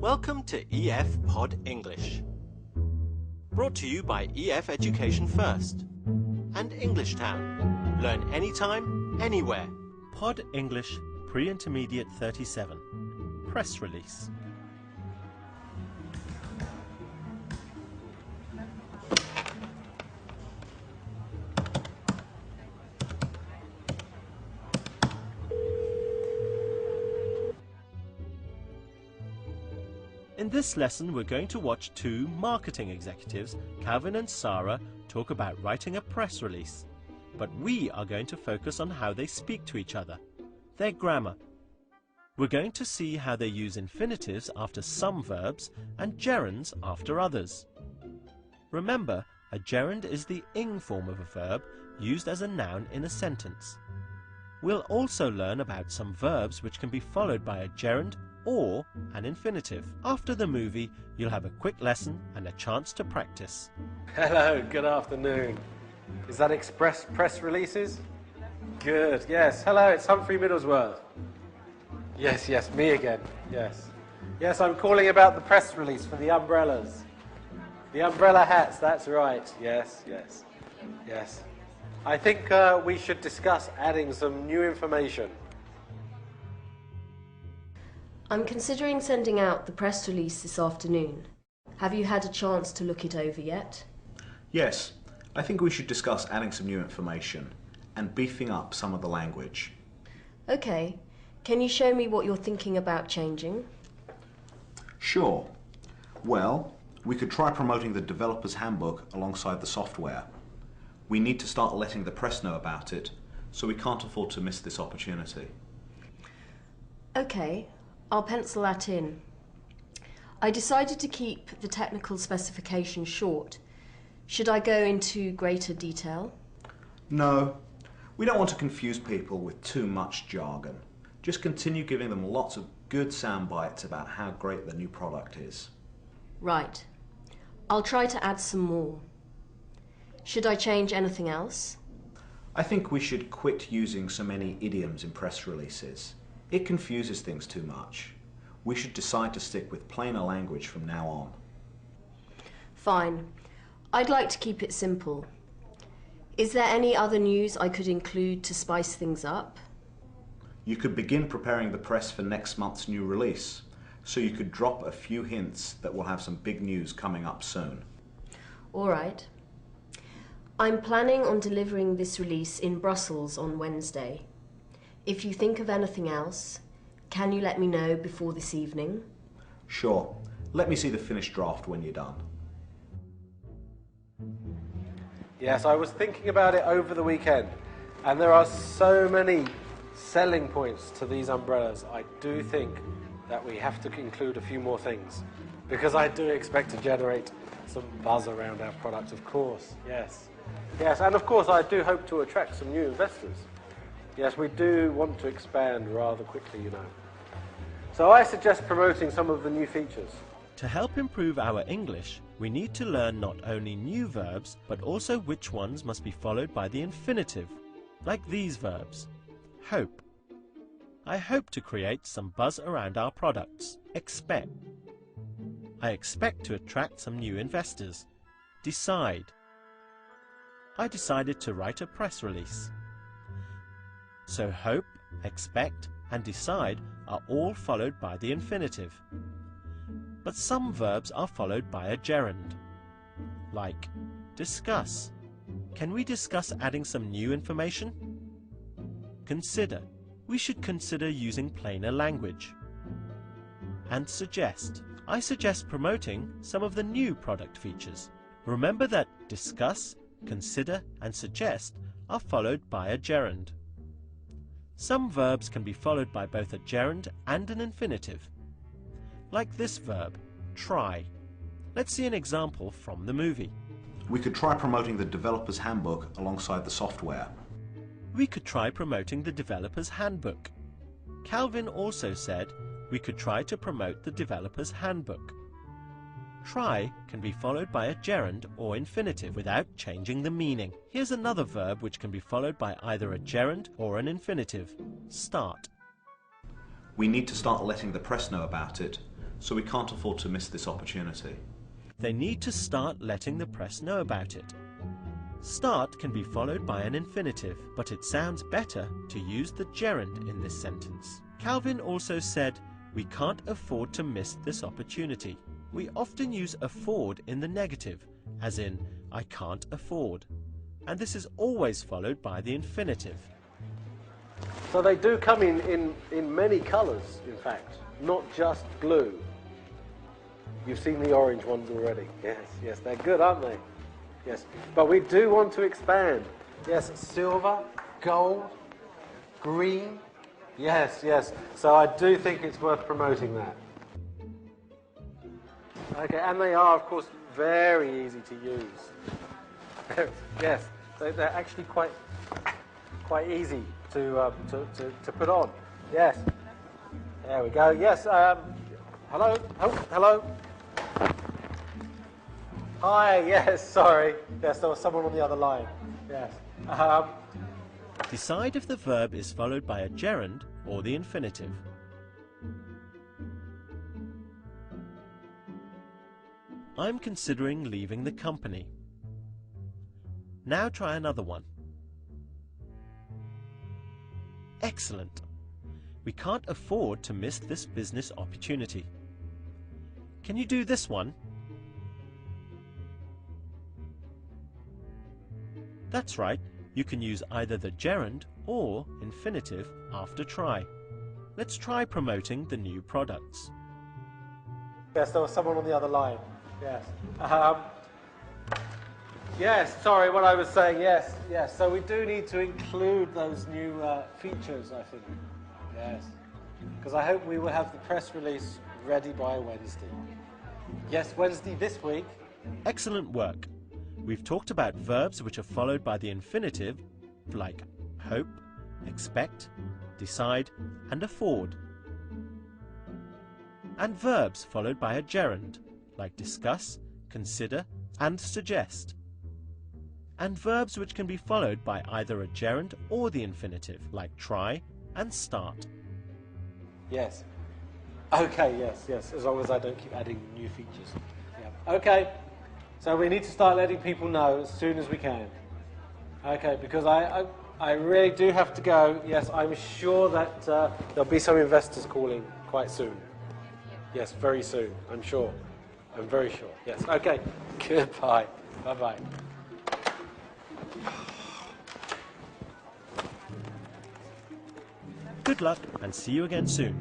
Welcome to EF Pod English. Brought to you by EF Education First and English Town. Learn anytime, anywhere. Pod English Pre-Intermediate 37. Press release. In this lesson, we're going to watch two marketing executives, Calvin and Sarah, talk about writing a press release. But we are going to focus on how they speak to each other, their grammar. We're going to see how they use infinitives after some verbs and gerunds after others. Remember, a gerund is the ing form of a verb used as a noun in a sentence. We'll also learn about some verbs which can be followed by a gerund or an infinitive. After the movie, you'll have a quick lesson and a chance to practice. Hello, good afternoon. Is that Express Press Releases? Good, yes. Hello, it's Humphrey Middlesworth. Yes, me again, yes. Yes, I'm calling about the press release for the umbrellas. The umbrella hats, that's right. Yes. I think we should discuss adding some new information. I'm considering sending out the press release this afternoon. Have you had a chance to look it over yet? Yes, I think we should discuss adding some new information and beefing up some of the language. Okay, can you show me what you're thinking about changing? Sure. Well, we could try promoting the developer's handbook alongside the software. We need to start letting the press know about it, so we can't afford to miss this opportunity. Okay, I'll pencil that in. I decided to keep the technical specification short. Should I go into greater detail? No, we don't want to confuse people with too much jargon. Just continue giving them lots of good sound bites about how great the new product is. Right. I'll try to add some more. Should I change anything else? I think we should quit using so many idioms in press releases. It confuses things too much. We should decide to stick with plainer language from now on. Fine. I'd like to keep it simple. Is there any other news I could include to spice things up? You could begin preparing the press for next month's new release, so you could drop a few hints that we'll have some big news coming up soon. All right. I'm planning on delivering this release in Brussels on Wednesday. If you think of anything else, can you let me know before this evening? Sure. Let me see the finished draft when you're done. Yes, I was thinking about it over the weekend, and there are so many selling points to these umbrellas. I do think that we have to include a few more things, because I do expect to generate some buzz around our product, of course. Yes, and of course I do hope to attract some new investors. Yes, we do want to expand rather quickly, you know. So I suggest promoting some of the new features. To help improve our English, we need to learn not only new verbs, but also which ones must be followed by the infinitive, like these verbs. Hope. I hope to create some buzz around our products. Expect. I expect to attract some new investors. Decide. I decided to write a press release. So hope, expect, and decide are all followed by the infinitive. But some verbs are followed by a gerund, like discuss. Can we discuss adding some new information? Consider. We should consider using plainer language. And suggest. I suggest promoting some of the new product features. Remember that discuss, consider, and suggest are followed by a gerund. Some verbs can be followed by both a gerund and an infinitive. Like this verb, try. Let's see an example from the movie. We could try promoting the developer's handbook alongside the software. We could try promoting the developer's handbook. Calvin also said we could try to promote the developer's handbook. Try can be followed by a gerund or infinitive without changing the meaning. Here's another verb which can be followed by either a gerund or an infinitive. Start. We need to start letting the press know about it, so we can't afford to miss this opportunity. They need to start letting the press know about it. Start can be followed by an infinitive, but it sounds better to use the gerund in this sentence. Calvin also said, we can't afford to miss this opportunity. We often use afford in the negative, as in, I can't afford. And this is always followed by the infinitive. So they do come in many colours, in fact, not just blue. You've seen the orange ones already. Yes, they're good, aren't they? Yes, but we do want to expand. Yes, silver, gold, green. Yes. So I do think it's worth promoting that. Okay, and they are, of course, very easy to use. Yes, they're actually quite easy to put on. Yes. There we go. Yes. Hello. Oh, hello. Hi. Yes. Sorry. Yes, there was someone on the other line. Yes. Decide if the verb is followed by a gerund or the infinitive. I'm considering leaving the company. Now try another one. Excellent. We can't afford to miss this business opportunity. Can you do this one? That's right. You can use either the gerund or infinitive after try. Let's try promoting the new products. Yes, there was someone on the other line. Yes. Yes, sorry, what I was saying, yes. So we do need to include those new features, I think. Yes. Because I hope we will have the press release ready by Wednesday. Yes, Wednesday this week. Excellent work. We've talked about verbs which are followed by the infinitive, like hope, expect, decide, and afford. And verbs followed by a gerund, like discuss, consider, and suggest. And verbs which can be followed by either a gerund or the infinitive, like try and start. Yes. Okay, yes, as long as I don't keep adding new features. Yeah. Okay, so we need to start letting people know as soon as we can. Okay, because I really do have to go. Yes, I'm sure that there'll be some investors calling quite soon. Yes, very soon, I'm sure. I'm very sure. Yes, okay. Goodbye. Bye-bye. Good luck and see you again soon.